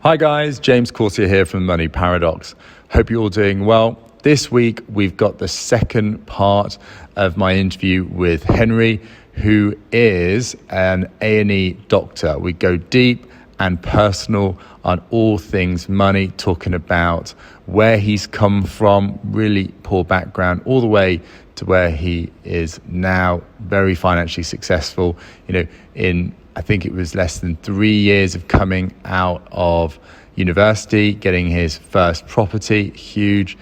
Hi guys, James Corsier here from Money Paradox. Hope you're all doing well. This week we've got the second part of my interview with Henry, who is an A&E doctor. We go deep and personal on all things money, talking about where he's come from, really poor background, all the way to where he is now, very financially successful, in I think it was less than 3 years of coming out of university, getting his first property, huge.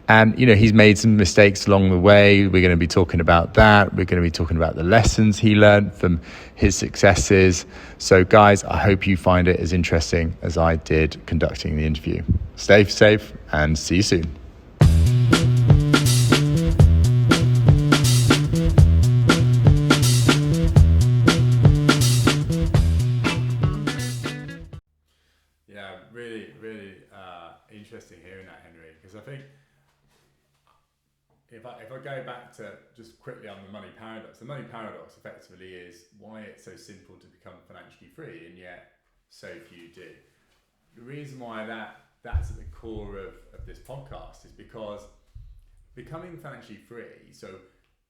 And, he's made some mistakes along the way. We're going to be talking about that. We're going to be talking about the lessons he learned from his successes. So, guys, I hope you find it as interesting as I did conducting the interview. Stay safe and see you soon. Really interesting hearing that, Henry, because I think if I go back to just quickly on the money paradox effectively is why it's so simple to become financially free and yet so few do. The reason why that's at the core of this podcast is because becoming financially free, so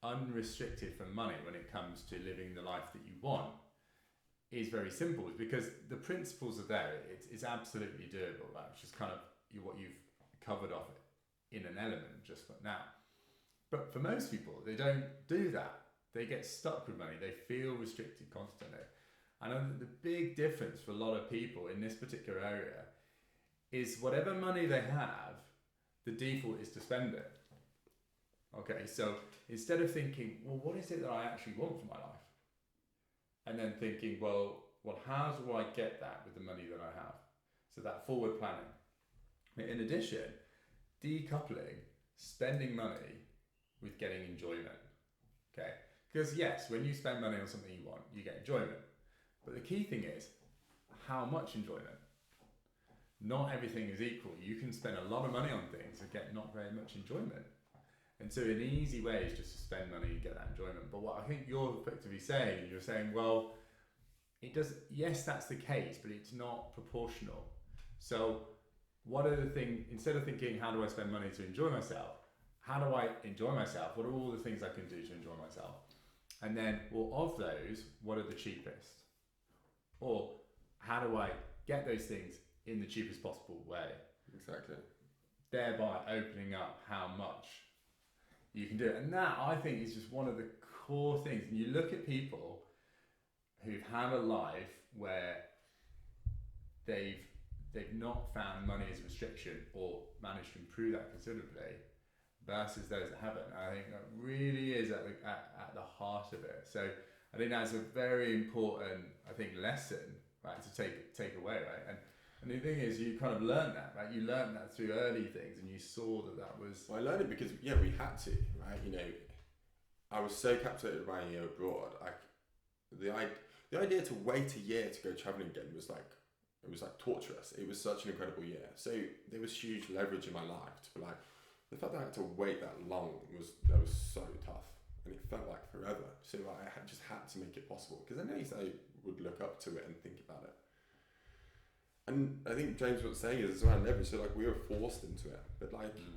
unrestricted from money when it comes to living the life that you want, is very simple. It's because the principles are there. It's absolutely doable. That's just kind of what you've covered off in an element just for now. But for most people, they don't do that. They get stuck with money. They feel restricted constantly. And the big difference for a lot of people in this particular area is whatever money they have, the default is to spend it. Okay, so instead of thinking, well, what is it that I actually want for my life? And then thinking, well, how do I get that with the money that I have? So that forward planning. In addition, decoupling spending money with getting enjoyment. Okay? Because yes, when you spend money on something you want, you get enjoyment. But the key thing is, how much enjoyment? Not everything is equal. You can spend a lot of money on things and get not very much enjoyment. And so an easy way is just to spend money and get that enjoyment. But what I think you're effectively saying, you're saying, well, it does, yes, that's the case, but it's not proportional. So what are the things, instead of thinking, how do I spend money to enjoy myself? How do I enjoy myself? What are all the things I can do to enjoy myself? And then, well, of those, what are the cheapest? Or how do I get those things in the cheapest possible way? Exactly. Thereby opening up how much you can do it. And that, I think, is just one of the core things. And you look at people who've had a life where they've not found money as a restriction or managed to improve that considerably versus those that haven't. And I think that really is at the heart of it. So I think that's a very important, lesson, right, to take away, right? And the thing is, you kind of learn that, right? You learn that through early things, and you saw that was. Well, I learned it because we had to, right? I was so captivated by a year abroad. The idea to wait a year to go traveling again was like torturous. It was such an incredible year. So there was huge leverage in my life to be like, the fact that I had to wait that long was so tough, and it felt like forever. So I just had to make it possible because I know I would look up to it and think about it. And I think James was saying is around leverage. So we were forced into it, but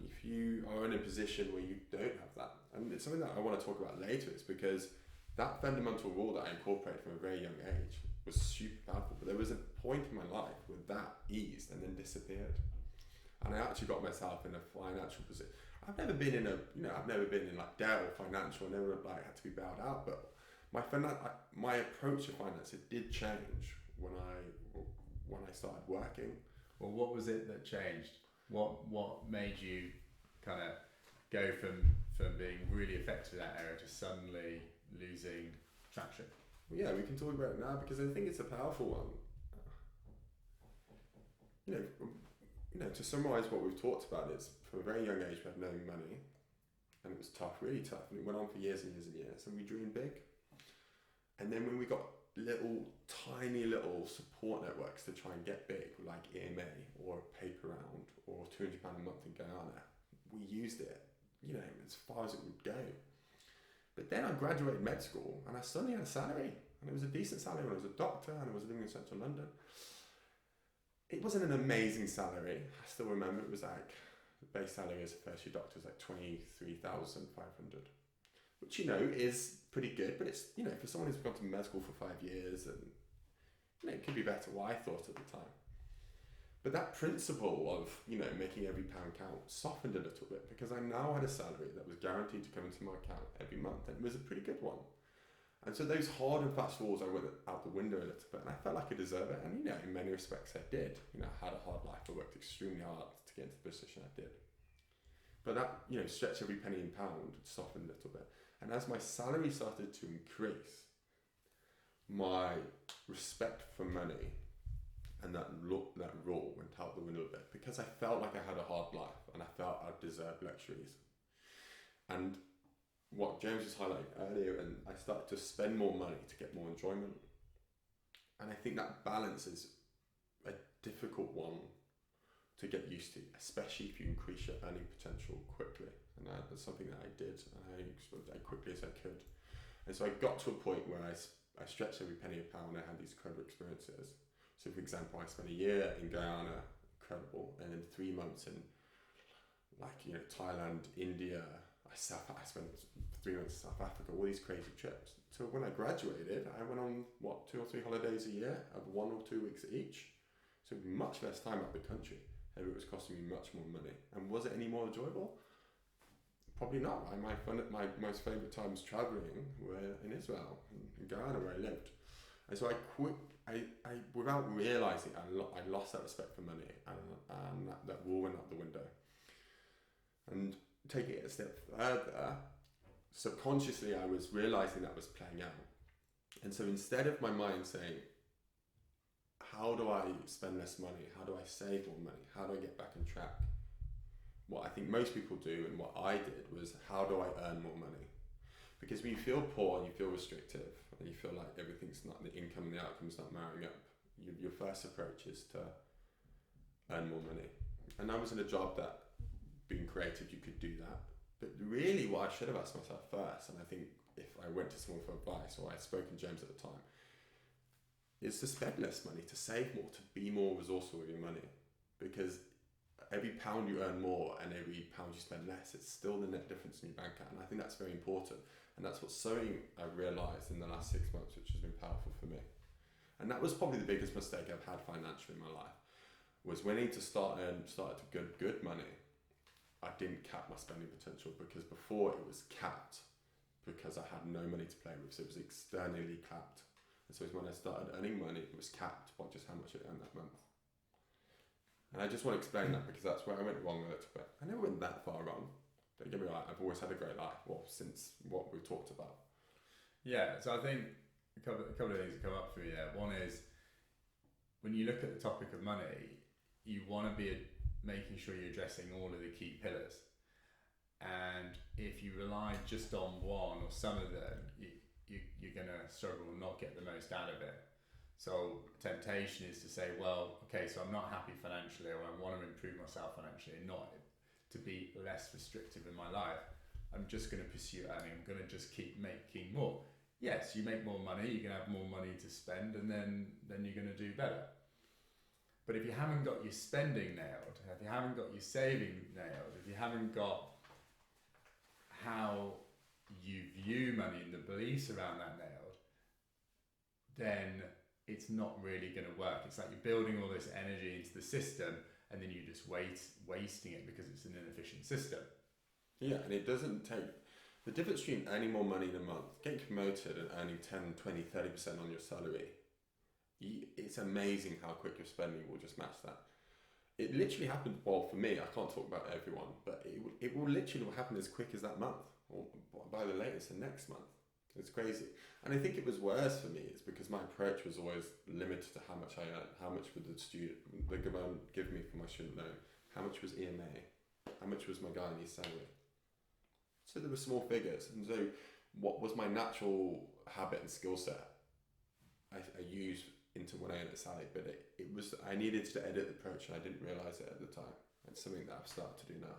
if you are in a position where you don't have that, and it's something that I want to talk about later, is because that fundamental rule that I incorporated from a very young age was super powerful. But there was a point in my life where that eased and then disappeared, and I actually got myself in a financial position. I've never been in debt or financial. I never had to be bailed out, but my approach to finance, it did change when I started working. Well, what was it that changed? What made you kind of go from being really effective in that area to suddenly losing traction? Well, yeah, we can talk about it now because I think it's a powerful one. To summarise what we've talked about is from a very young age we had no money, and it was tough, really tough, and it went on for years and years and years, and we dreamed big. And then when we got tiny little support networks to try and get big, like EMA or Paper Round or £200 a month in Guyana, we used it, as far as it would go. But then I graduated med school and I suddenly had a salary, and it was a decent salary when I was a doctor and I was living in central London. it wasn't an amazing salary. I still remember it was like, the base salary as a first year doctor was like 23,500, which, you know, is pretty good, but it's, you know, for someone who's gone to med school for 5 years, and, you know, it could be better, what I thought at the time. But that principle of, you know, making every pound count softened a little bit, because I now had a salary that was guaranteed to come into my account every month, and it was a pretty good one. And so those hard and fast rules, I went out the window a little bit, and I felt like I deserved it. And, you know, in many respects I did. You know, I had a hard life. I worked extremely hard to get into the position I did. But that, you know, stretch every penny and pound softened a little bit. And as my salary started to increase, my respect for money and that rule went out the window a bit, because I felt like I had a hard life and I felt I deserved luxuries. And what James was highlighting earlier, and I started to spend more money to get more enjoyment. And I think that balance is a difficult one to get used to, especially if you increase your earning potential quickly. And that's something that I did, and I explored as quickly as I could. And so I got to a point where I stretched every penny a pound. I had these incredible experiences. So for example, I spent a year in Guyana, incredible, and then 3 months in, like, you know, Thailand, India. I spent 3 months in South Africa, all these crazy trips. So when I graduated, I went on, 2 or 3 holidays a year of 1 or 2 weeks each. So much less time out of the country. And it was costing me much more money. And was it any more enjoyable? Probably not. My most favourite times travelling were in Israel, in Guyana, where I lived. And so I without realising, I lost that respect for money, and that rule went out the window. And taking it a step further, subconsciously I was realising that was playing out. And so instead of my mind saying, how do I spend less money? How do I save more money? How do I get back on track? What I think most people do, and what I did, was, how do I earn more money? Because when you feel poor and you feel restrictive, and you feel like everything's not, the income and the outcome's not marrying up, your first approach is to earn more money. And I was in a job that, being creative, you could do that. But really what I should have asked myself first, and I think if I went to someone for advice, or I'd spoken to James at the time, is to spend less money, to save more, to be more resourceful with your money. Because every pound you earn more and every pound you spend less, it's still the net difference in your bank account. And I think that's very important. And that's what's something I realised in the last 6 months, which has been powerful for me. And that was probably the biggest mistake I've had financially in my life, was when I need to started to get good money, I didn't cap my spending potential, because before it was capped because I had no money to play with, so it was externally capped. And so when I started earning money, it was capped by just how much I earned that month. And I just want to explain that, because that's where I went wrong a little bit. I never went that far wrong. Don't get me right, I've always had a great life, well, since what we've talked about. Yeah, so I think a couple of things that come up for me there. One is, when you look at the topic of money, you want to be making sure you're addressing all of the key pillars. And if you rely just on one or some of them, you're going to struggle and not get the most out of it. So temptation is to say, well, okay, so I'm not happy financially, or I want to improve myself financially, and not to be less restrictive in my life. I'm just going to pursue earning. I'm going to just keep making more. Yes, you make more money, you're going to have more money to spend, and then you're going to do better. But if you haven't got your spending nailed, if you haven't got your saving nailed, if you haven't got how you view money and the beliefs around that nailed, then it's not really going to work. It's like you're building all this energy into the system, and then you're just wasting it because it's an inefficient system. Yeah, and it doesn't take... The difference between earning more money in a month, getting promoted, and earning 10, 20, 30% on your salary, it's amazing how quick your spending will just match that. It literally happened, well, for me, I can't talk about everyone, but it will literally happen as quick as that month, or by the latest the next month. It's crazy. And I think it was worse for me, it's because my approach was always limited to how much I earned, how much would the government give me for my student loan, how much was EMA, how much was my Guyanese salary. So there were small figures, and so what was my natural habit and skill set, I used into when I earned a salary, but it was, I needed to edit the approach, and I didn't realise it at the time. It's something that I've started to do now.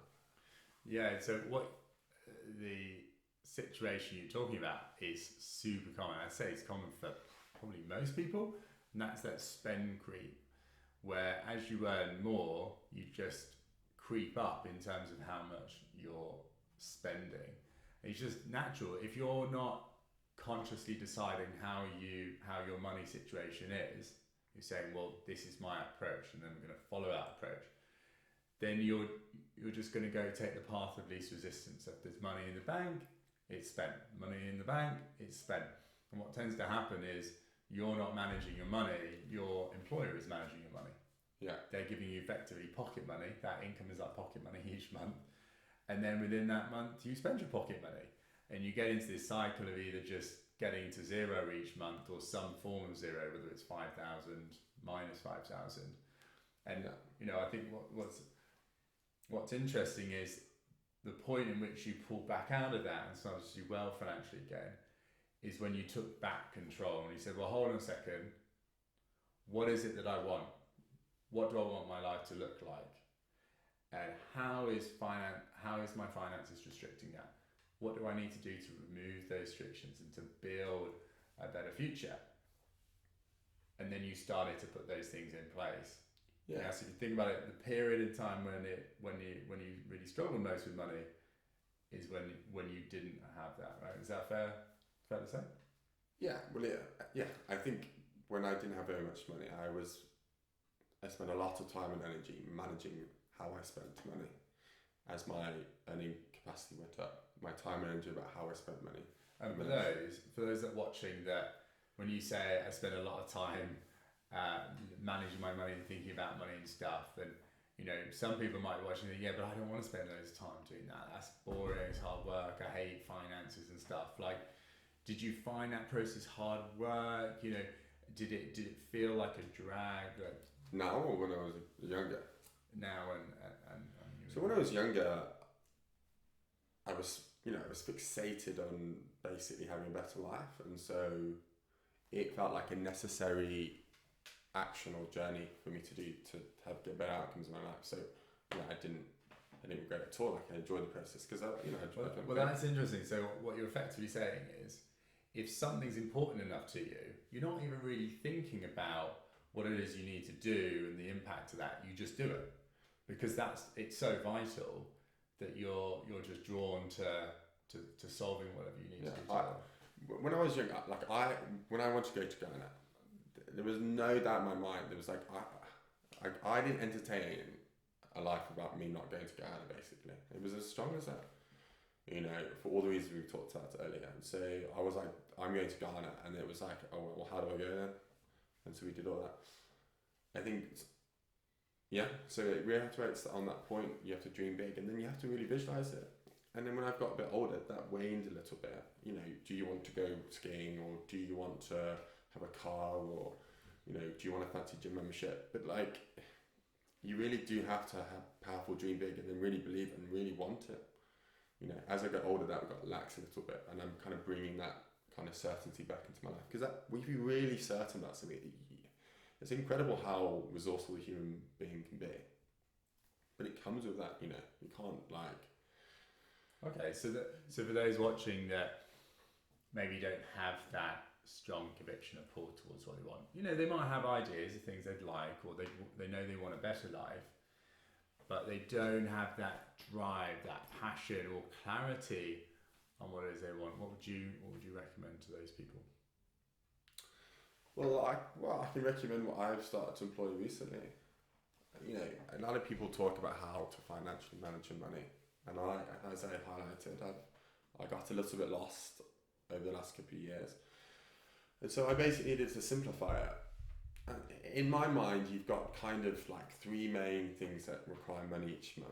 Yeah, so what the situation you're talking about is super common. I'd say it's common for probably most people, and that's that spend creep, where as you earn more, you just creep up in terms of how much you're spending. It's just natural. If you're not consciously deciding how your money situation is, you're saying, well, this is my approach, and then I'm going to follow that approach. Then you're just going to go take the path of least resistance. If there's money in the bank, it's spent. Money in the bank, it's spent. And what tends to happen is you're not managing your money. Your employer is managing your money. Yeah. They're giving you effectively pocket money. That income is like pocket money each month. And then within that month, you spend your pocket money. And you get into this cycle of either just getting to zero each month or some form of zero, whether it's 5,000, minus 5,000. And, you know, I think what's interesting is the point in which you pull back out of that and started to do well financially again is when you took back control and you said, well, hold on a second. What is it that I want? What do I want my life to look like? And how is my finances restricting that? What do I need to do to remove those restrictions and to build a better future? And then you started to put those things in place. Yeah. So if you think about it, the period of time when you really struggled most with money is when you didn't have that, right? Is that fair to say? Yeah. Well, yeah. I think when I didn't have very much money, I spent a lot of time and energy managing how I spent money. As my earning capacity went up, my time and energy about how I spent money. And for those that are watching, that when you say I spend a lot of time managing my money and thinking about money and stuff, and you know, some people might be watching and think, yeah, but I don't want to spend loads of time doing that. That's boring, it's hard work, I hate finances and stuff. Like, did you find that process hard work? You know, did it feel like a drag? Like, now or when I was younger? Now and so when I was younger, I was fixated on basically having a better life, and so it felt like a necessary action or journey for me to do to get better outcomes in my life. So I didn't regret it at all. Like, I enjoyed the process because well, that's interesting. So what you're effectively saying is, if something's important enough to you, you're not even really thinking about what it is you need to do and the impact of that. You just do it because it's so vital that you're just drawn to solving whatever you need to do. When I was young, when I wanted to go to Ghana, there was no doubt in my mind. There was like I didn't entertain a life about me not going to Ghana. Basically, it was as strong as that. You know, for all the reasons we talked about earlier. And so I was like, I'm going to Ghana, and it was like, oh well, how do I go then? And so we did all that. I think, yeah. So we have to on that point. You have to dream big, and then you have to really visualize it. And then when I've got a bit older, that waned a little bit. You know, do you want to go skiing, or do you want to have a car, or you know, do you want a fancy gym membership? But like, you really do have to have powerful dream big, and then really believe it and really want it. You know, as I got older, that got lax a little bit, and I'm kind of bringing that kind of certainty back into my life, because that if you're really certain about something, it's incredible how resourceful a human being can be. But it comes with that, you know, you can't like. Okay, so for those watching that maybe don't have that strong conviction or pull towards what they want, you know, they might have ideas of things they'd like, or they know they want a better life, but they don't have that drive, that passion or clarity on what it is they want. What would you recommend to those people? Well, I can recommend what I've started to employ recently. You know, a lot of people talk about how to financially manage your money, and as I highlighted, I got a little bit lost over the last couple of years, and so I basically needed to simplify it. And in my mind, you've got kind of like three main things that require money each month.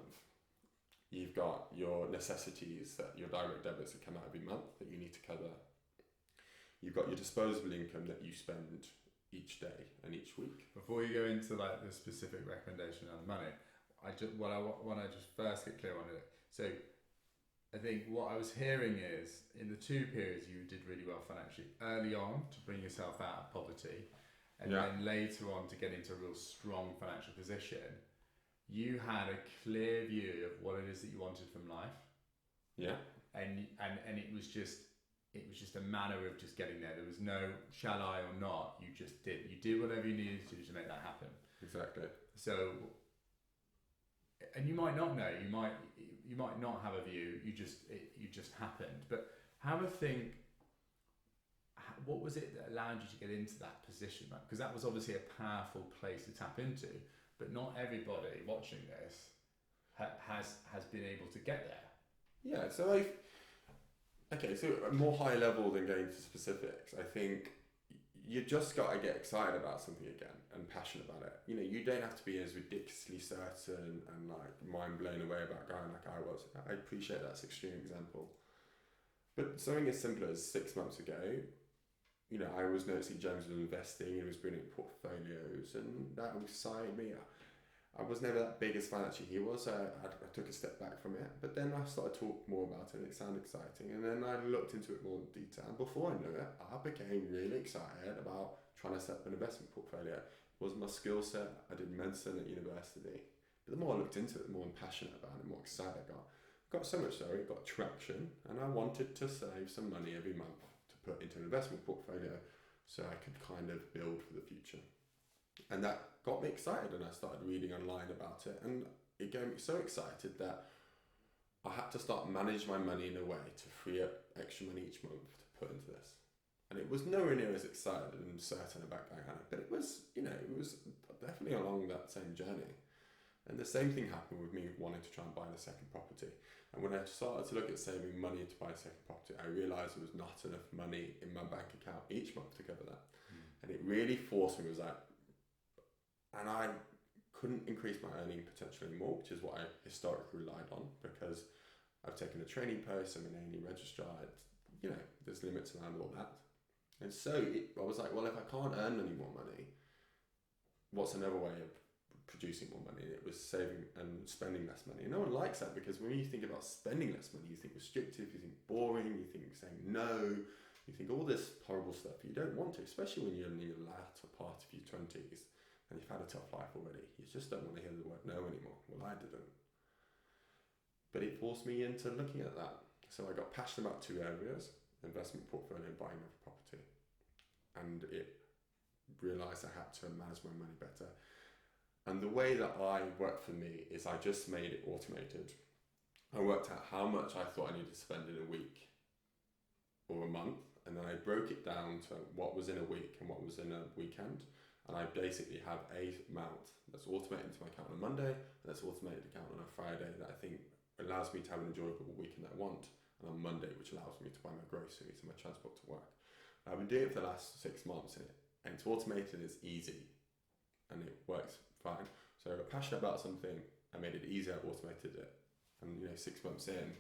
You've got your necessities, that your direct debits that come out every month that you need to cover. You've got your disposable income that you spend each day and each week. Before you go into like the specific recommendation on money, I want to just first get clear on it. So I think what I was hearing is, in the two periods you did really well financially. Early on to bring yourself out of poverty, and then later on to get into a real strong financial position, you had a clear view of what it is that you wanted from life. Yeah. And it was just a matter of just getting there. There was no shall I or not. You just did. You did whatever you needed to do to make that happen. Exactly. So, and you might not know, you might not have a view. You just happened. But have a think. What was it that allowed you to get into that position? Because that was obviously a powerful place to tap into. But not everybody watching this has been able to get there. Yeah. So okay. So more high level than going to specifics. I think you just got to get excited about something again and passionate about it. You know, you don't have to be as ridiculously certain and like mind blown away about going like I was. I appreciate that's an extreme example. But something as simple as 6 months ago, you know, I was noticing James was investing, he was building portfolios, and that excited me. I was never that big as financially he was, so I took a step back from it. But then I started to talk more about it, and it sounded exciting. And then I looked into it more in detail. And before I knew it, I became really excited about trying to set up an investment portfolio. It was my skill set. I did medicine at university. But the more I looked into it, the more I'm passionate about it, the more excited I got. Got so much so, it got traction, and I wanted to save some money every month to put into an investment portfolio so I could kind of build for the future. And that got me excited, and I started reading online about it, and it got me so excited that I had to start managing my money in a way to free up extra money each month to put into this. And it was nowhere near as excited and certain about going on, but it was, you know, it was definitely along that same journey. And the same thing happened with me wanting to try and buy the second property. And when I started to look at saving money to buy a second property, I realised there was not enough money in my bank account each month to cover that. And it really forced me, and I couldn't increase my earning potential anymore, which is what I historically relied on, because I've taken a training post, I'm an A&E registrar, you know, there's limits around all that. And so I was like, well, if I can't earn any more money, what's another way of producing more money? It was saving and spending less money. And no one likes that, because when you think about spending less money, you think restrictive, you think boring, you think saying no, you think all this horrible stuff you don't want to, especially when you're in your latter part of your 20s and you've had a tough life already. You just don't want to hear the word no anymore. Well, I didn't. But it forced me into looking at that. So I got passionate about two areas: investment portfolio and buying another property. And it realised I had to manage my money better. And the way that I work for me is I just made it automated. I worked out how much I thought I needed to spend in a week or a month, and then I broke it down to what was in a week and what was in a weekend. And I basically have a amount that's automated into my account on a Monday, and that's automated account on a Friday, that I think allows me to have an enjoyable weekend that I want, and on Monday, which allows me to buy my groceries and my transport to work. I've been doing it for the last 6 months, and it's automated, it's easy, and it works fine. So I got passionate about something, I made it easier, automated it, and 6 months in,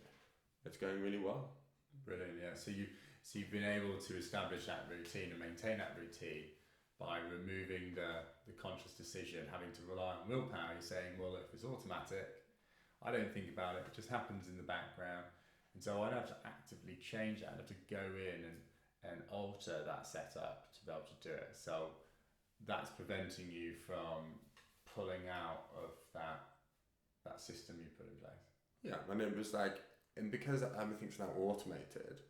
it's going really well. Brilliant, yeah. So you've been able to establish that routine and maintain that routine by removing the conscious decision, having to rely on willpower. You're saying, well, if it's automatic, I don't think about it, it just happens in the background. And so I'd have to actively change that. I'd have to go in and alter that setup to be able to do it. So that's preventing you from pulling out of that system you put in place. Yeah, and it was like, and because everything's now automated,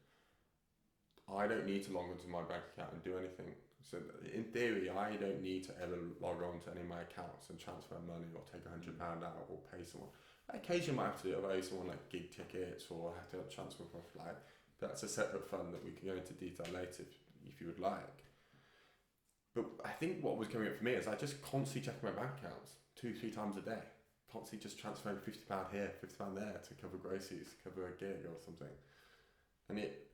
I don't need to log into my bank account and do anything. So in theory, I don't need to ever log on to any of my accounts and transfer money or take £100 out or pay someone. I occasionally might have to do it if I owe someone like gig tickets, or I have to transfer for a flight. That's a separate fund that we can go into detail later if you would like. But I think what was coming up for me is I just constantly checking my bank accounts 2-3 times a day. Constantly just transferring £50 here, £50 there to cover groceries, cover a gig or something. And it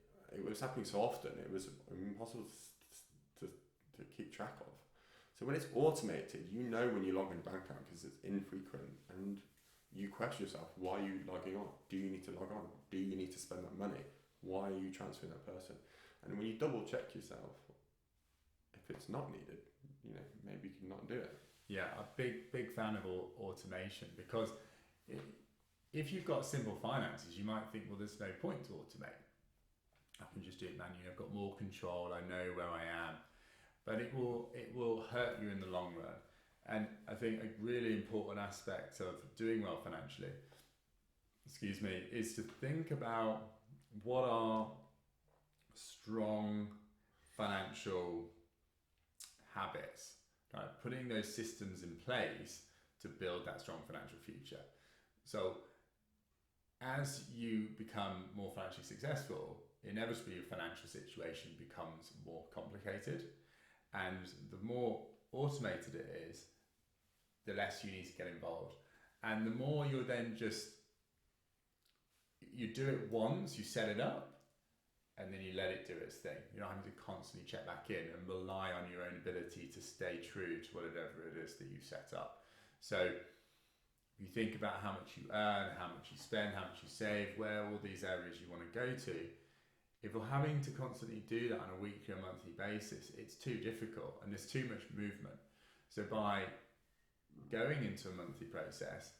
was happening so often, it was impossible to keep track of. So when it's automated, when you log in a bank account because it's infrequent, and you question yourself, why are you logging on? Do you need to log on? Do you need to spend that money? Why are you transferring that person? And when you double check yourself, if it's not needed, maybe you can not do it. Yeah, a big fan of automation, because if you've got simple finances, you might think, well, there's no point to automate. I can just do it manually. I've got more control. I know where I am. But it will hurt you in the long run. And I think a really important aspect of doing well financially, is to think about what are strong financial habits right? Putting those systems in place to build that strong financial future. So as you become more financially successful, inevitably your financial situation becomes more complicated, and the more automated it is, the less you need to get involved, and the more you're then just, you do it once, you set it up, and then you let it do its thing. You're not having to constantly check back in and rely on your own ability to stay true to whatever it is that you set up. So you think about how much you earn, how much you spend, how much you save, where all these areas you want to go to. If you're having to constantly do that on a weekly or monthly basis, it's too difficult and there's too much movement. So by going into a monthly process,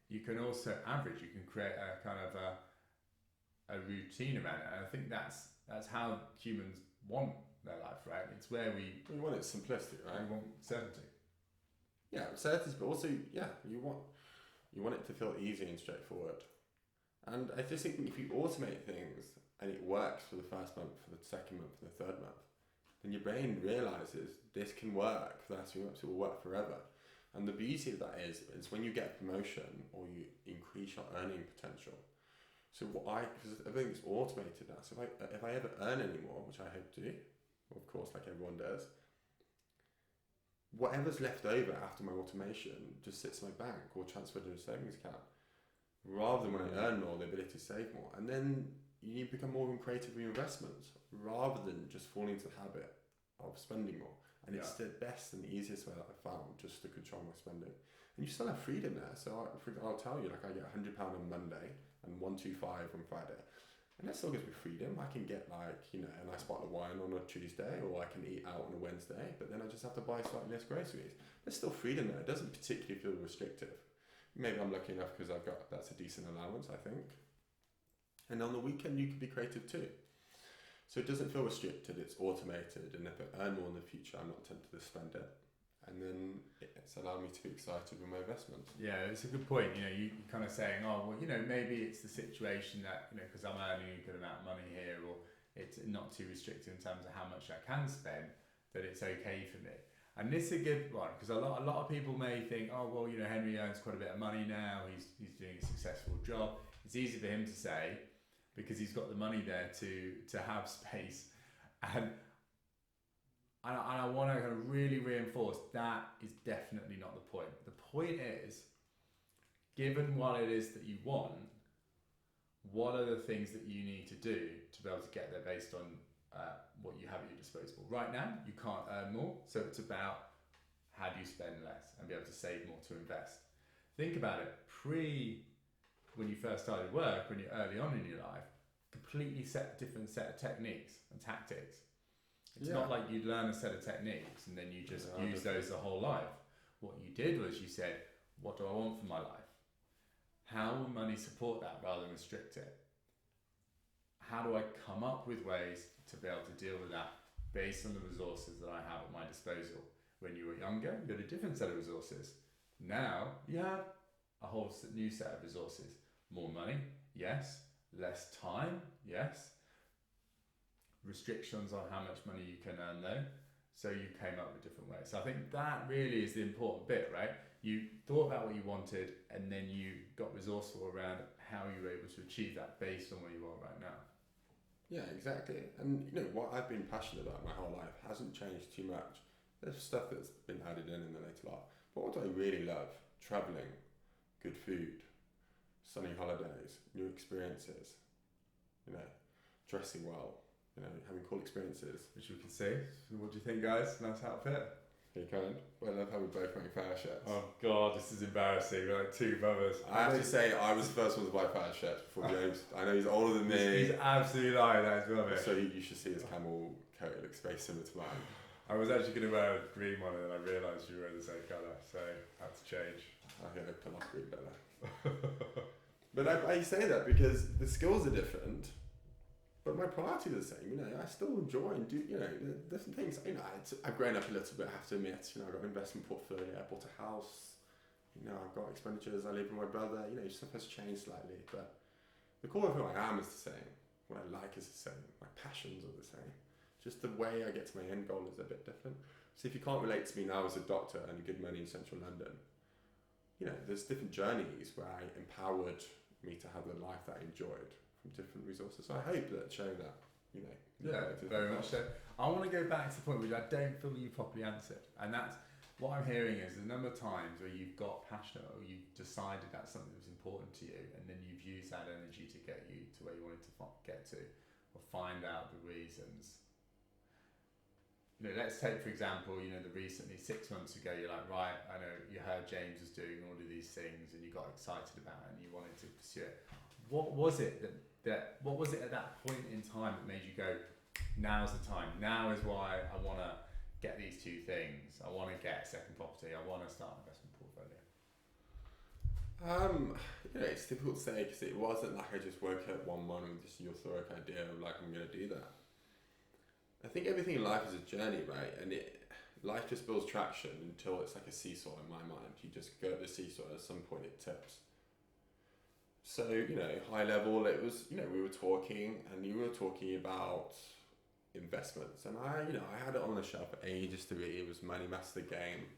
you can also average, you can create a kind of a routine around it. And I think that's how humans want their life, right? It's where we want it simplistic, right? We want certainty. Yeah, certainty, but also, you want it to feel easy and straightforward. And I just think if you automate things and it works for the first month, for the second month, for the third month, then your brain realizes this can work for the last few months, it will work forever. And the beauty of that is when you get a promotion or you increase your earning potential. So because everything's automated now, so if I ever earn any more, which I hope to, of course, like everyone does, whatever's left over after my automation just sits in my bank or transferred to a savings account, rather than when I earn more, the ability to save more. And then you become more creative with your investments, rather than just falling into the habit of spending more. And it's the best and the easiest way that I've found just to control my spending. And you still have freedom there. So I'll tell you, like I get £100 on Monday and 125 on Friday. And that still gives me freedom. I can get a nice bottle of wine on a Tuesday, or I can eat out on a Wednesday, but then I just have to buy slightly less groceries. There's still freedom there. It doesn't particularly feel restrictive. Maybe I'm lucky enough because that's a decent allowance, I think. And on the weekend you can be creative too. So it doesn't feel restricted, it's automated, and if I earn more in the future, I'm not tempted to spend it. And then it's allowed me to be excited with my investments. Yeah, it's a good point. You're kind of saying, maybe it's the situation that, because I'm earning a good amount of money here, or it's not too restrictive in terms of how much I can spend, that it's okay for me. And this is a good one, because a lot of people may think, Henry earns quite a bit of money now, he's doing a successful job. It's easy for him to say, because he's got the money there to have space. And I want to kind of really reinforce that is definitely not the point. The point is, given what it is that you want, what are the things that you need to do to be able to get there based on what you have at your disposal. Right now, you can't earn more, so it's about how do you spend less and be able to save more to invest. Think about it, when you first started work, when you're early on in your life, completely different set of techniques and tactics. It's not like you learn a set of techniques and then you just use those the whole life. What you did was you said, what do I want for my life? How will money support that rather than restrict it? How do I come up with ways to be able to deal with that based on the resources that I have at my disposal? When you were younger, you had a different set of resources. Now you have a whole new set of resources. More money, yes. Less time, yes. Restrictions on how much money you can earn though. So you came up with different ways. So I think that really is the important bit, right? You thought about what you wanted and then you got resourceful around how you were able to achieve that based on where you are right now. Yeah, exactly. And what I've been passionate about my whole life hasn't changed too much. There's stuff that's been added in the later life. But what do I really love? Travelling, good food, sunny holidays, new experiences, dressing well, having cool experiences. Which we can see. What do you think, guys? Nice outfit. You kind. Well, I love how we're both wearing fair shirts. Oh God, this is embarrassing. We're like two brothers. I have to say, I was the first one to buy fair shirts before James. I know he's older than me. He's absolutely lying. That is rubbish. So you should see his camel coat. It looks very similar to mine. I was actually going to wear a green one and then I realised you were the same colour, so I had to change. Okay, I like green better. But I say that because the skills are different, but my priorities are the same. I still enjoy and do different things. I've grown up a little bit. I have to admit. I've got an investment portfolio. I bought a house. I've got expenditures. I live with my brother. Stuff has changed slightly, but the core of who I am is the same. What I like is the same. My passions are the same. Just the way I get to my end goal is a bit different. So if you can't relate to me now as a doctor earning good money in central London, you know, there's different journeys where I empowered me to have the life that I enjoyed from different resources. So I hope that showing that, you know. Yeah, very much so. I want to go back to the point which I don't feel you properly answered, and that's what I'm hearing is the number of times where you've got passionate or you've decided that's something that was important to you, and then you've used that energy to get you to where you wanted to get to, or find out the reasons. You know, let's take for example, you know, the recently 6 months ago, you're like, right, I know you heard James was doing all of these things, and you got excited about it, and you wanted to pursue it. What was it what was it at that point in time that made you go, now's the time? Now is why I want to get these two things. I want to get a second property. I want to start an investment portfolio. You know, it's difficult to say because it wasn't like I just woke up one morning with this euphoric idea of like I'm going to do that. I think everything in life is a journey, right? And life just builds traction until it's like a seesaw in my mind. You just go up the seesaw, at some point it tips. So, you know, high level, it was, you know, we were talking and you were talking about investments, and I had it on the shelf for ages to read. It was Money Master Game,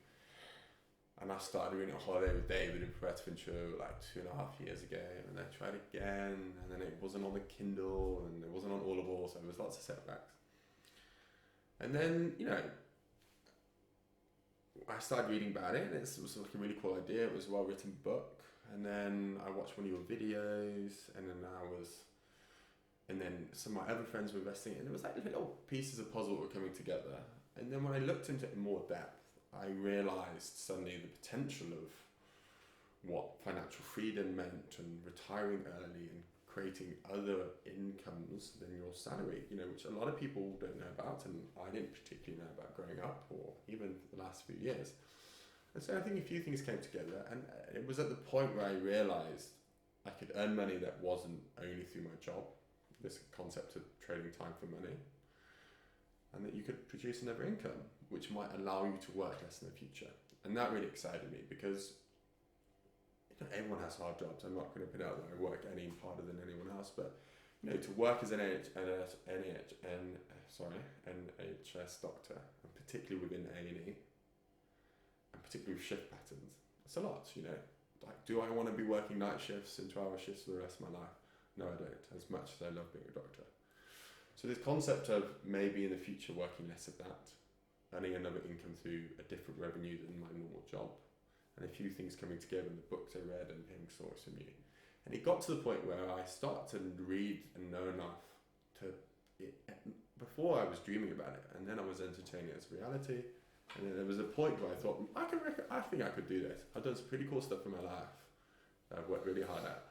and I started reading A Holiday with David in Fuerteventura like 2.5 years ago, and I tried again, and then it wasn't on the Kindle and it wasn't on Audible, so there was lots of setbacks. And then, you know, I started reading about it, and it was like a really cool idea. It was a well-written book, and then I watched one of your videos, and then some of my other friends were investing, and it was like little pieces of puzzle were coming together. And then when I looked into it in more depth, I realised suddenly the potential of what financial freedom meant, and retiring early, and creating other incomes than your salary, you know, which a lot of people don't know about, and I didn't particularly know about growing up or even the last few years. And so I think a few things came together, and it was at the point where I realised I could earn money that wasn't only through my job, this concept of trading time for money, and that you could produce another income, which might allow you to work less in the future. And that really excited me because, you know, everyone has hard jobs. I'm not going to put out that I work any harder than anyone else, but, you know, to work as an NHS doctor, and particularly within A&E, and particularly with shift patterns, it's a lot, you know. Like, do I want to be working night shifts and 12-hour shifts for the rest of my life? No, I don't, as much as I love being a doctor. So this concept of maybe in the future working less of that, earning another income through a different revenue than my normal job, and a few things coming together in the books I read and hearing stories from you. And it got to the point where I started to read and know enough before I was dreaming about it, and then I was entertaining it as reality. And then there was a point where I thought, I think I could do this. I've done some pretty cool stuff in my life that I've worked really hard at.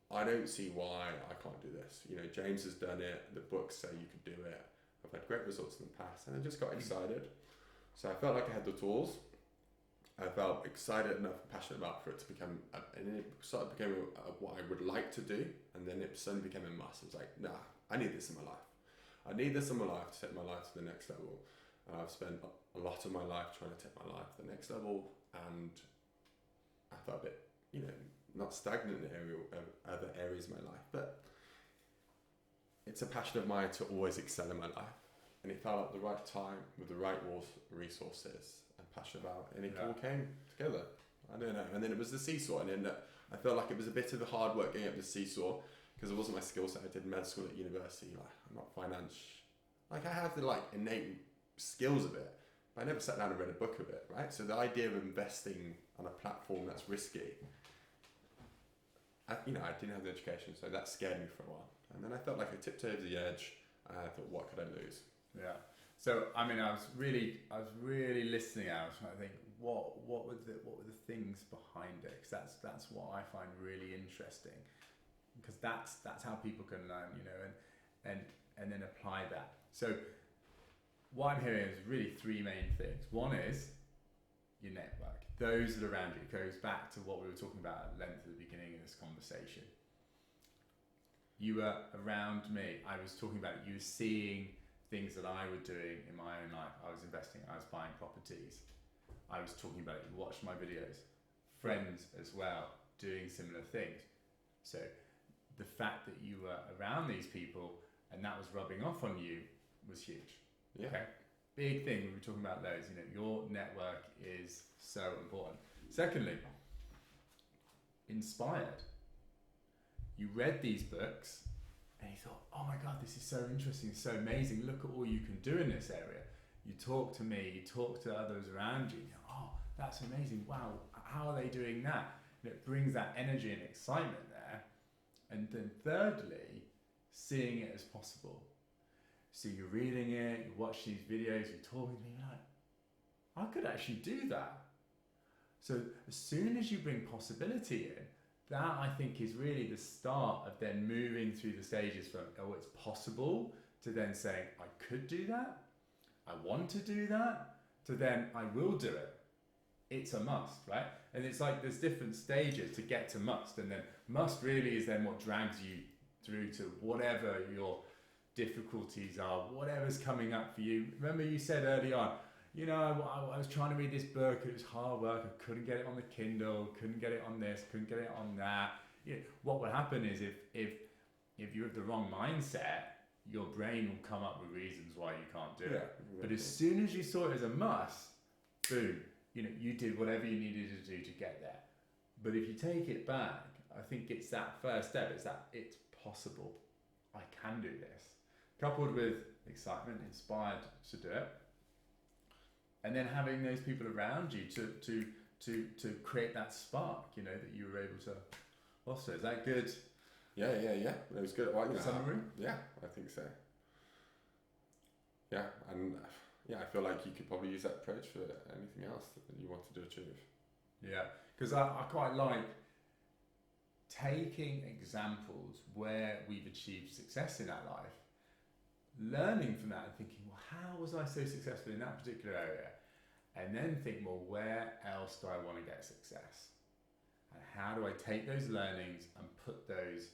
I don't see why I can't do this. You know, James has done it. The books say you could do it. I've had great results in the past, and I just got excited. So I felt like I had the tools. I felt excited enough and passionate about for it to become, and it started becoming what I would like to do, and then it suddenly became a must. It was like, nah, I need this in my life. I need this in my life to take my life to the next level. And I've spent a lot of my life trying to take my life to the next level, and I felt a bit, you know, not stagnant in other areas of my life, but it's a passion of mine to always excel in my life, and it felt at the right time with the right resources and passion about it, and it all came together. I don't know, and then it was the seesaw, and then I felt like it was a bit of the hard work getting up the seesaw because it wasn't my skill set. I did med school at university, like I'm not like I have the like innate skills of it, but I never sat down and read a book of it, right? So the idea of investing on a platform that's risky, I didn't have the education, so that scared me for a while. And then I felt like I tipped over the edge, and I thought, what could I lose? Yeah. So I mean, I was really listening out. I think what were the things behind it? Because that's what I find really interesting. Because that's how people can learn, you know, and then apply that. So what I'm hearing is really three main things. One is your network. Those that are around you. It goes back to what we were talking about at length at the beginning of this conversation. You were around me. I was talking about it. You were seeing things that I was doing in my own life. I was investing. I was buying properties. I was talking about it. You watched my videos. Friends as well, doing similar things. So the fact that you were around these people and that was rubbing off on you was huge. Yeah. Okay. big thing when we're talking about loads. Your network is so important. Secondly, inspired. You read these books and you thought, oh my God, this is so interesting, so amazing. Look at all you can do in this area. You talk to me, you talk to others around you. Oh, that's amazing. Wow, how are they doing that? And it brings that energy and excitement there. And then thirdly, seeing it as possible. So you're reading it, you watch these videos, you're talking to me, you're like, I could actually do that. So as soon as you bring possibility in, that I think is really the start of then moving through the stages from, oh, it's possible, to then saying, I could do that, I want to do that, to then I will do it. It's a must, right? And it's like there's different stages to get to must, and then must really is then what drags you through to whatever your difficulties are, whatever's coming up for you. Remember you said early on, I was trying to read this book, it was hard work, I couldn't get it on the Kindle, couldn't get it on this, couldn't get it on that. What would happen is if you have the wrong mindset, your brain will come up with reasons why you can't do it. Exactly. But as soon as you saw it as a must, boom, you did whatever you needed to do to get there. But if you take it back, I think it's that first step, it's possible. I can do this. Coupled with excitement, inspired to do it. And then having those people around you to create that spark, that you were able to foster. Is that good? Yeah. It was good. Well, Summary? Yeah, I think so. Yeah, and I feel like you could probably use that approach for anything else that you wanted to achieve. Yeah, because I quite like taking examples where we've achieved success in our life, learning from that and thinking, well, how was I so successful in that particular area? And then think, well, where else do I want to get success? And how do I take those learnings and put those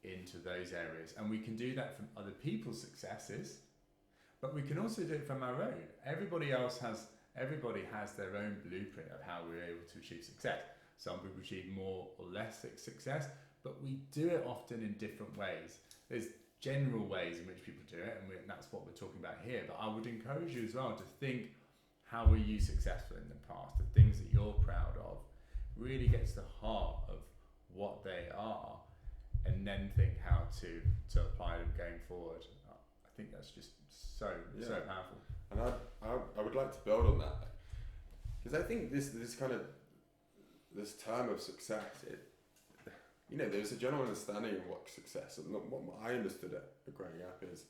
into those areas? And we can do that from other people's successes, but we can also do it from our own. Everybody has their own blueprint of how we're able to achieve success. Some people achieve more or less success, but we do it often in different ways. There's general ways in which people do it, and that's what we're talking about here. But I would encourage you as well to think, how were you successful in the past? The things that you're proud of, really gets to the heart of what they are, and then think how to apply them going forward. I think that's just so powerful. And I would like to build on that, because I think this kind of this term of success, there's a general understanding of what success, and what I understood it growing up is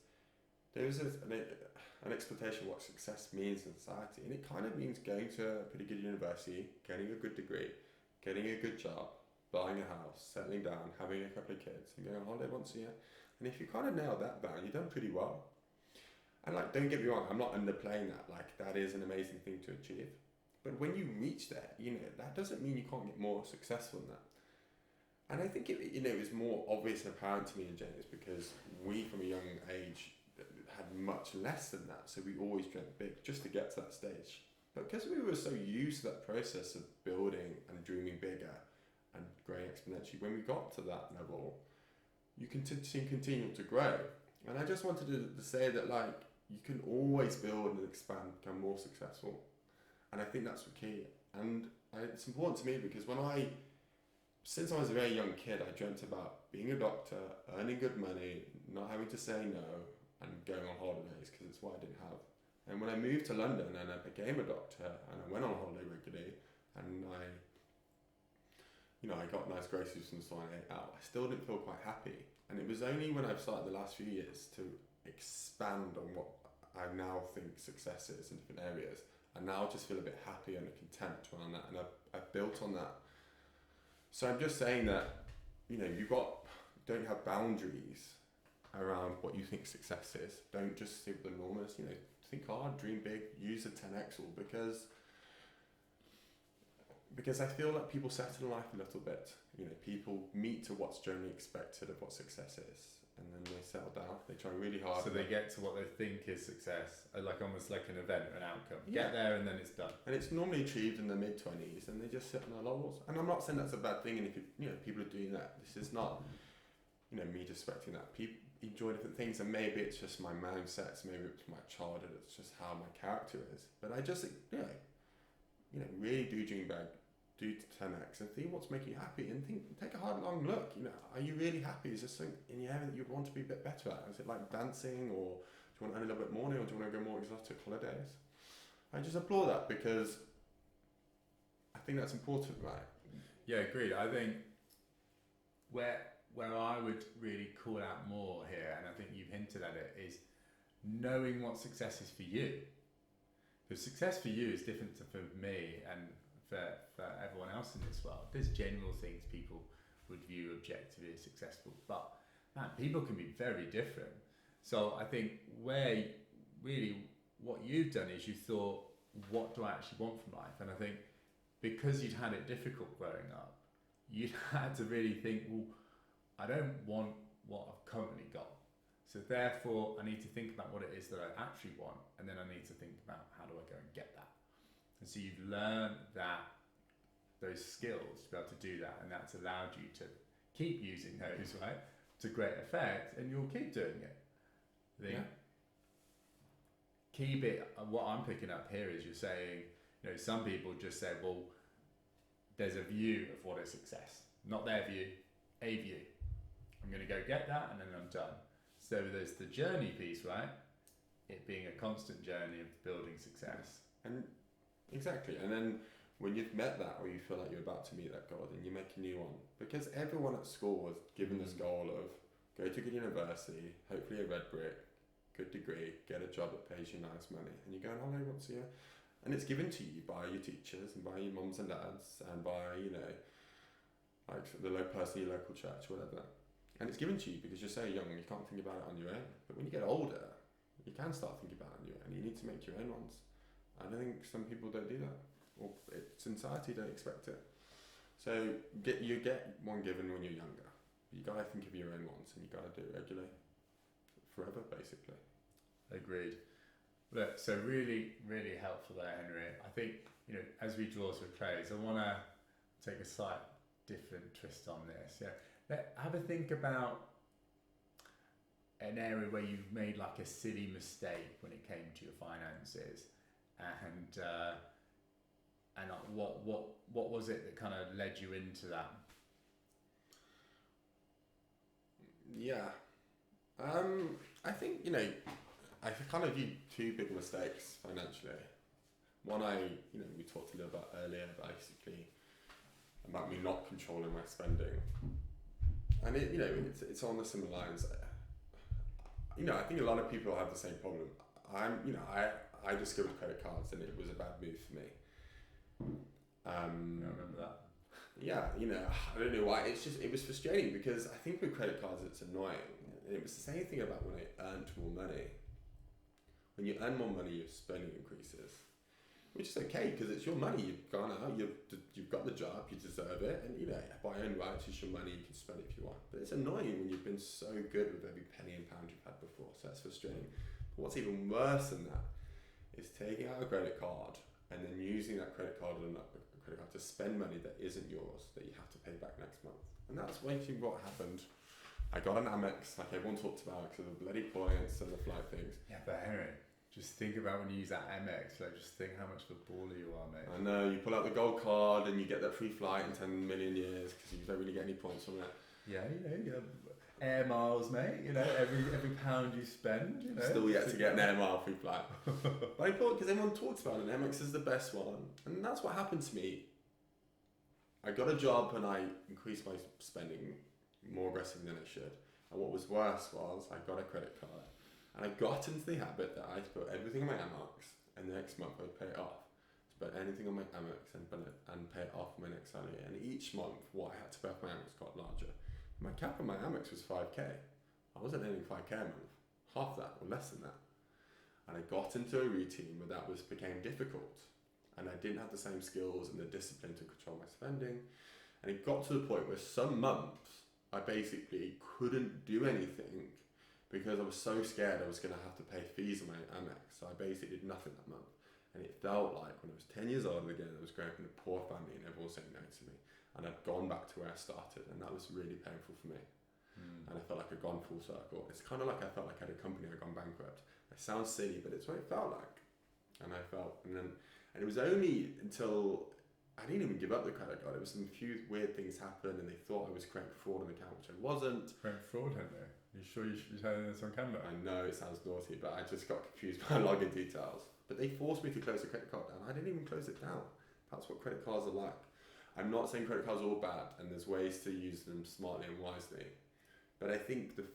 there's an expectation of what success means in society, and it kind of means going to a pretty good university, getting a good degree, getting a good job, buying a house, settling down, having a couple of kids, and going on holiday once a year. And if you kind of nail that down, you've done pretty well. And don't get me wrong, I'm not underplaying that. That is an amazing thing to achieve. But when you reach that, that doesn't mean you can't get more successful than that. And I think it was more obvious and apparent to me and James because we, from a young age, had much less than that. So we always dreamt big just to get to that stage. But because we were so used to that process of building and dreaming bigger and growing exponentially, when we got to that level, you continue to grow. And I just wanted to say that you can always build and expand, become more successful. And I think that's the key. And it's important to me because since I was a very young kid, I dreamt about being a doctor, earning good money, not having to say no, and going on holidays because it's what I didn't have. And when I moved to London and I became a doctor and I went on holiday regularly and I got nice groceries and so on, I ate out, I still didn't feel quite happy. And it was only when I've started the last few years to expand on what I now think success is in different areas. I now just feel a bit happy and content around that, and I've built on that. So I'm just saying that, don't have boundaries around what you think success is. Don't just see what the norm is. Think hard, dream big, use the 10x rule because I feel like people settle in life a little bit. People meet to what's generally expected of what success is, and then they settle down. They try really hard. So they get to what they think is success, almost like an event or an outcome. Get there and then it's done. And it's normally achieved in the mid-20s, and they just sit on their laurels. And I'm not saying that's a bad thing. And if people are doing that, this is not, me disrespecting that. enjoy different things, and maybe it's just my mindsets, maybe it's my childhood, it's just how my character is. But I just, really do dream big, do 10x, and think what's making you happy, and take a hard, long look. Are you really happy? Is there something in your area that you'd want to be a bit better at? Is it like dancing, or do you want to earn a little bit more, or do you want to go more exotic holidays? I just applaud that, because I think that's important, right? Yeah, agreed. I think where I would really call out more here, and I think you've hinted at it, is knowing what success is for you. Because success for you is different to for me and for everyone else in this world. There's general things people would view objectively as successful, but man, people can be very different. So I think where really what you've done is you thought, what do I actually want from life? And I think because you'd had it difficult growing up, you'd had to really think, well, I don't want what I've currently got. So therefore, I need to think about what it is that I actually want, and then I need to think about how do I go and get that. And so you've learned those skills to be able to do that, and that's allowed you to keep using those, right, to great effect, and you'll keep doing it. Keep it. What I'm picking up here is you're saying, some people just say, well, there's a view of what is success, not their view, a view. I'm going to go get that, and then I'm done. So there's the journey piece, right? It being a constant journey of building success. And exactly. And then when you've met that, or you feel like you're about to meet that goal, then you make a new one. Because everyone at school was given this goal of go to a good university, hopefully a red brick, good degree, get a job that pays you nice money, and you go on holiday once a year. And it's given to you by your teachers and by your mums and dads and by, like the person in your local church, whatever. And it's given to you because you're so young and you can't think about it on your own. But when you get older, you can start thinking about it on your own. You need to make your own ones. And I think some people don't do that. Or society don't expect it. So you get one given when you're younger. You got to think of your own ones, and you got to do it regularly. Forever, basically. Agreed. Look, so really, really helpful there, Henry. I think, as we draw to a close, I want to take a slight different twist on this. Have a think about an area where you've made like a silly mistake when it came to your finances, and what was it that kind of led you into that? Yeah, I think I kind of viewed two big mistakes financially. One we talked a little about earlier, basically about me not controlling my spending. And it's on the similar lines. I think a lot of people have the same problem. I discovered credit cards, and it was a bad move for me. I remember that. Yeah, I don't know why. It was frustrating because I think with credit cards it's annoying. And it was the same thing about when I earned more money. When you earn more money, your spending increases. Which is okay, because it's your money. You've gone out, you've got the job, you deserve it, and by own rights, it's your money. You can spend it if you want. But it's annoying when you've been so good with every penny and pound you've had before. So that's frustrating. But what's even worse than that is taking out a credit card and then using that credit card to spend money that isn't yours, that you have to pay back next month. And that's basically what happened. I got an Amex, like everyone talked about, because of the bloody points and the flight things. Yeah, but Henry, just think about when you use that Amex, just think how much of a baller you are, mate. I know, you pull out the gold card and you get that free flight in 10 million years because you don't really get any points from it. Yeah, you get air miles, mate, every pound you spend, Still yet to get an air mile free flight. But I thought, because everyone talks about it, Amex is the best one. And that's what happened to me. I got a job and I increased my spending more aggressively than I should. And what was worse was I got a credit card. And I got into the habit that I'd put everything on my Amex, and the next month I'd pay it off. Spend anything on my Amex and pay it off my next salary. And each month, what I had to pay off my Amex got larger. My cap on my Amex was 5k. I wasn't earning 5k a month, half that or less than that. And I got into a routine where that became difficult. And I didn't have the same skills and the discipline to control my spending. And it got to the point where some months I basically couldn't do anything because I was so scared I was going to have to pay fees on my Amex. So I basically did nothing that month. And it felt like when I was 10 years old again, I was growing up in a poor family and everyone was saying no to me. And I'd gone back to where I started, and that was really painful for me. and I felt like I'd gone full circle. It's kind of like I felt like I had a company I'd gone bankrupt. It sounds silly, but it's what it felt like. And it was only until I didn't even give up the credit card. It was some few weird things happened, and they thought I was creating fraud on the account, which I wasn't. Creating fraud, hadn't they? You sure you should be telling this on camera? I know it sounds naughty, but I just got confused by login details. But they forced me to close the credit card down. I didn't even close it down. That's what credit cards are like. I'm not saying credit cards are all bad, and there's ways to use them smartly and wisely. But I think the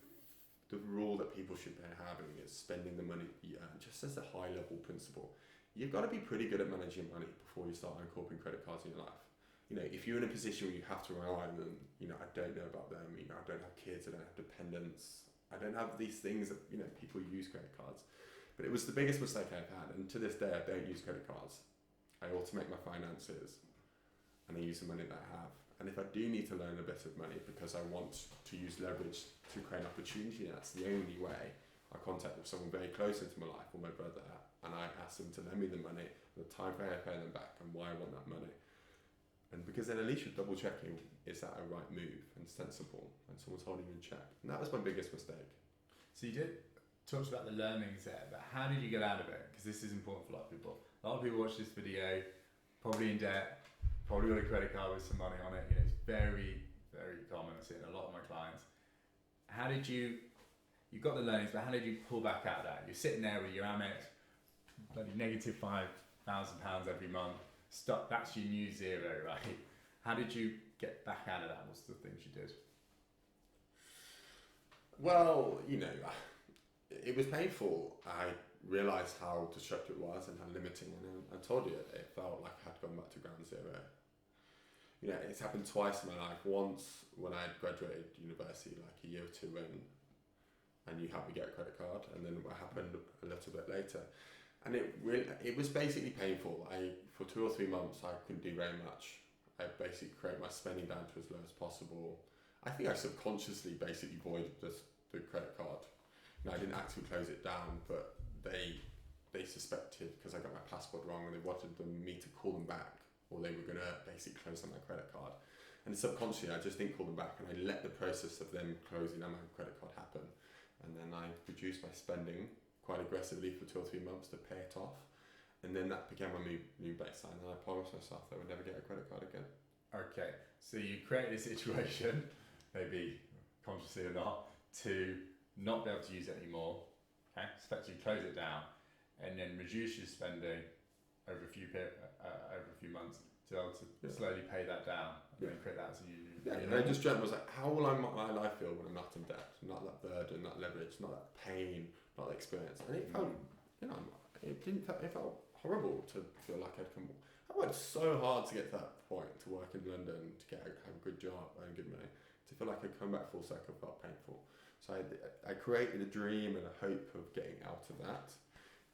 rule that people should be having is spending the money you earn, just as a high level principle. You've got to be pretty good at managing money before you start incorporating credit cards in your life. You know, if you're in a position where you have to rely on them, you know, I don't know about them, you know, I don't have kids, I don't have dependents, I don't have these things that, you know, people use credit cards. But it was the biggest mistake I've had, and to this day I don't use credit cards. I automate my finances, and I use the money that I have. And if I do need to learn a bit of money because I want to use leverage to create an opportunity, that's the only way. I contact someone very close into my life, or my brother, and I ask them to lend me the money, the time frame I pay them back, and why I want that money. And because then at least you're double checking, is that a right move and sensible, and someone's holding you in check. And that was my biggest mistake. So you did talk about the learnings there, but how did you get out of it? Because this is important for a lot of people. A lot of people watch this video, probably in debt, probably got a credit card with some money on it. You know, it's very, very common. I see it in a lot of my clients. How did you got the learnings, but how did you pull back out of that? You're sitting there with your Amex, bloody negative £5,000 every month. Stuck, that's your new zero, right? How did you get back out of that? What's the things you did? Well, you know, it was painful. I realised how destructive it was and how limiting, and I told you it felt like I had gone back to ground zero. You know, it's happened twice in my life. Once when I had graduated university, like a year or two in, and you helped me get a credit card, and then what happened a little bit later. And it was basically painful. For 2 or 3 months, I couldn't do very much. I basically created my spending down to as low as possible. I think I subconsciously basically voided the credit card. You know, I didn't actually close it down, but they suspected, because I got my password wrong, and they wanted me to call them back, or they were going to basically close down my credit card. And subconsciously, I just didn't call them back, and I let the process of them closing down my credit card happen. And then I reduced my spending quite aggressively for 2 or 3 months to pay it off, and then that became my new baseline, and I promised myself I would never get a credit card again. Okay, so you created a situation, maybe consciously or not, to not be able to use it anymore. Okay, effectively close it down, and then reduce your spending over a few months to be able to slowly pay that down, and then create that as a new. And I just dreamt, I was like, how will my life feel when I'm not in debt? Not that burden, not leverage, not that pain, not that experience. And it felt, you know, it felt horrible to feel like I'd come. I worked so hard to get to that point, to work in London, to have a good job, earn good money. To feel like I'd come back full circle felt painful. So I created a dream and a hope of getting out of that,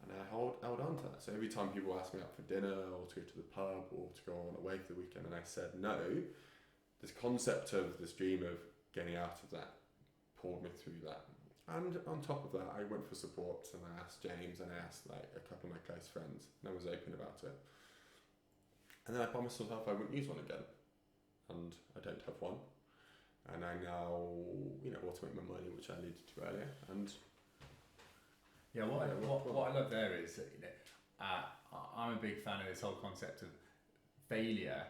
and I held on to that. So every time people asked me out for dinner, or to go to the pub, or to go on away for the weekend, and I said no, this concept of this dream of getting out of that pulled me through that. And on top of that, I went for support, and I asked James, and I asked like a couple of my close friends, and I was open about it. And then I promised myself I wouldn't use one again, and I don't have one. And I now, you know, automate my money, which I alluded to earlier. And yeah, what I love there is that, you know, I'm a big fan of this whole concept of failure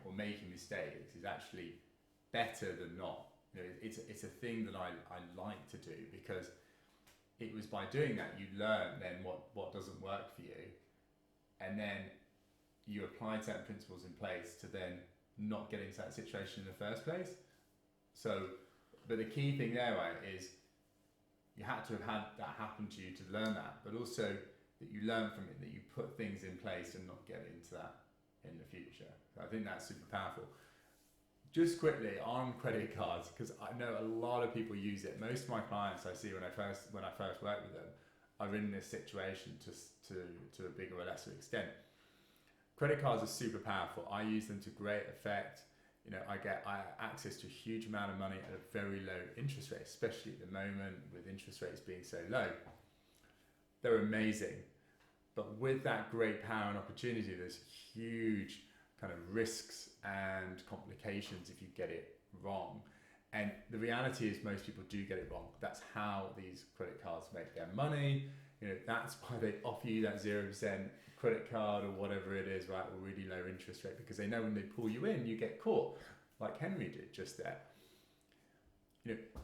or making mistakes is actually better than not. You know, it's a thing that I like to do, because it was by doing that you learn then what doesn't work for you, and then you apply certain principles in place to then not get into that situation in the first place. So, but the key thing there, right, is you had to have had that happen to you to learn that, but also that you learn from it, that you put things in place and not get into that in the future. So I think that's super powerful. Just quickly on credit cards, because I know a lot of people use it. Most of my clients I see when I first work with them are in this situation to a bigger or lesser extent. Credit cards are super powerful. I use them to great effect. You know, I get access to a huge amount of money at a very low interest rate, especially at the moment with interest rates being so low. They're amazing. But with that great power and opportunity, there's huge kind of risks and complications if you get it wrong. And the reality is most people do get it wrong. That's how these credit cards make their money. That's why they offer you that 0% credit card or whatever it is, right? Or really low interest rate, because they know when they pull you in, you get caught, like Henry did just there.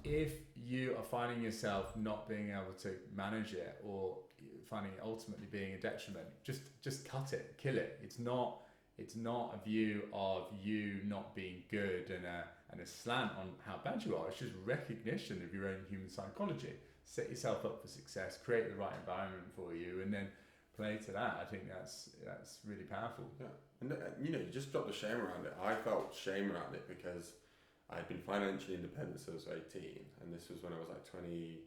If you are finding yourself not being able to manage it, or finding it ultimately being a detriment, just cut it, kill it. It's not a view of you not being good and a slant on how bad you are. It's just recognition of your own human psychology. Set yourself up for success, create the right environment for you, and then play to that. I think that's really powerful. Yeah, and you just drop the shame around it. I felt shame around it because I'd been financially independent since I was 18, and this was when I was like 20.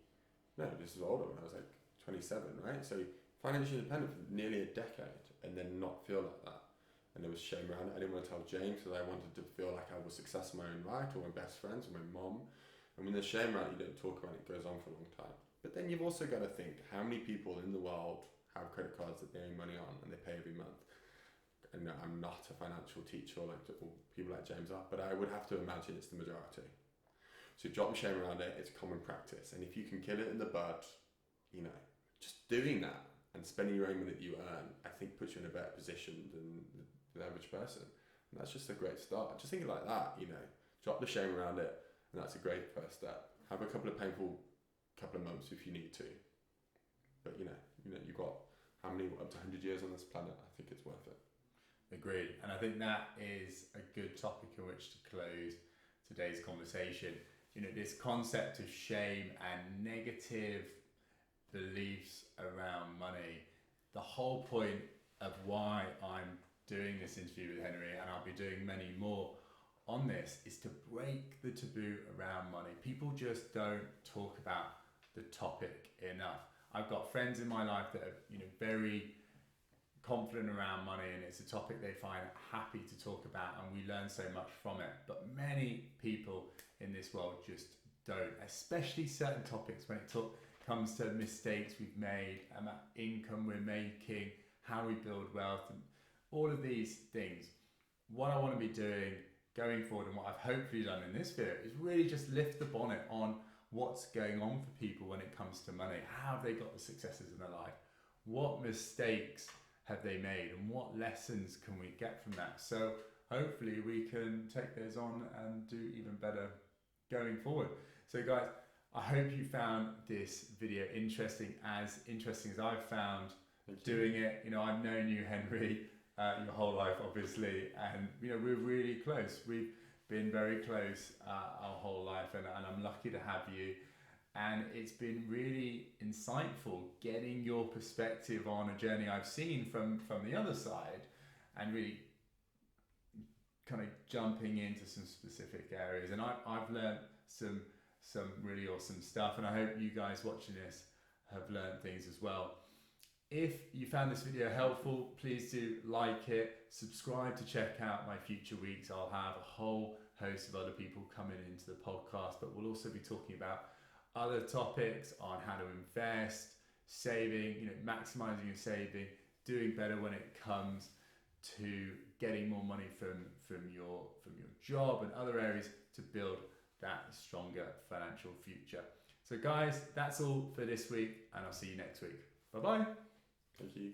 No, this was older, when I was like 27, right? So financially independent for nearly a decade, and then not feel like that. And there was shame around it. I didn't want to tell James because I wanted to feel like I was success in my own right, or my best friends, or my mom. And when there's shame around it, you don't talk about it, it goes on for a long time. But then you've also got to think, how many people in the world have credit cards that they owe money on and they pay every month? And I'm not a financial teacher or people like James are, but I would have to imagine it's the majority. So drop the shame around it, it's common practice. And if you can kill it in the bud, just doing that and spending your own money that you earn, I think puts you in a better position than the average person. And that's just a great start. Just think like that, drop the shame around it, and that's a great first step. Have a couple of painful couple of months if you need to. But you've got how many, up to 100 years on this planet? I think it's worth it. Agreed. And I think that is a good topic in which to close today's conversation. This concept of shame and negative beliefs around money. The whole point of why I'm doing this interview with Henry, and I'll be doing many more on this, is to break the taboo around money. People just don't talk about the topic enough. I've got friends in my life that are very confident around money, and it's a topic they find happy to talk about, and we learn so much from it. But many people in this world just don't, especially certain topics when it comes to mistakes we've made, income we're making, how we build wealth, and all of these things. What I want to be doing going forward, and what I've hopefully done in this video, is really just lift the bonnet on what's going on for people when it comes to money. How have they got the successes in their life? What mistakes have they made, and what lessons can we get from that? So hopefully we can take those on and do even better going forward. So guys, I hope you found this video interesting as I've found doing it. I've known you, Henry, your whole life, obviously, and we're really close. We've been very close our whole life, and I'm lucky to have you. And it's been really insightful getting your perspective on a journey I've seen from the other side, and really kind of jumping into some specific areas. And I've learned some really awesome stuff, and I hope you guys watching this have learned things as well. If you found this video helpful, please do like it, subscribe to check out my future weeks. I'll have a whole host of other people coming into the podcast, but we'll also be talking about other topics on how to invest, saving, maximizing your saving, doing better when it comes to getting more money from your job and other areas to build that stronger financial future. So guys, that's all for this week, and I'll see you next week. Bye-bye. Thank you.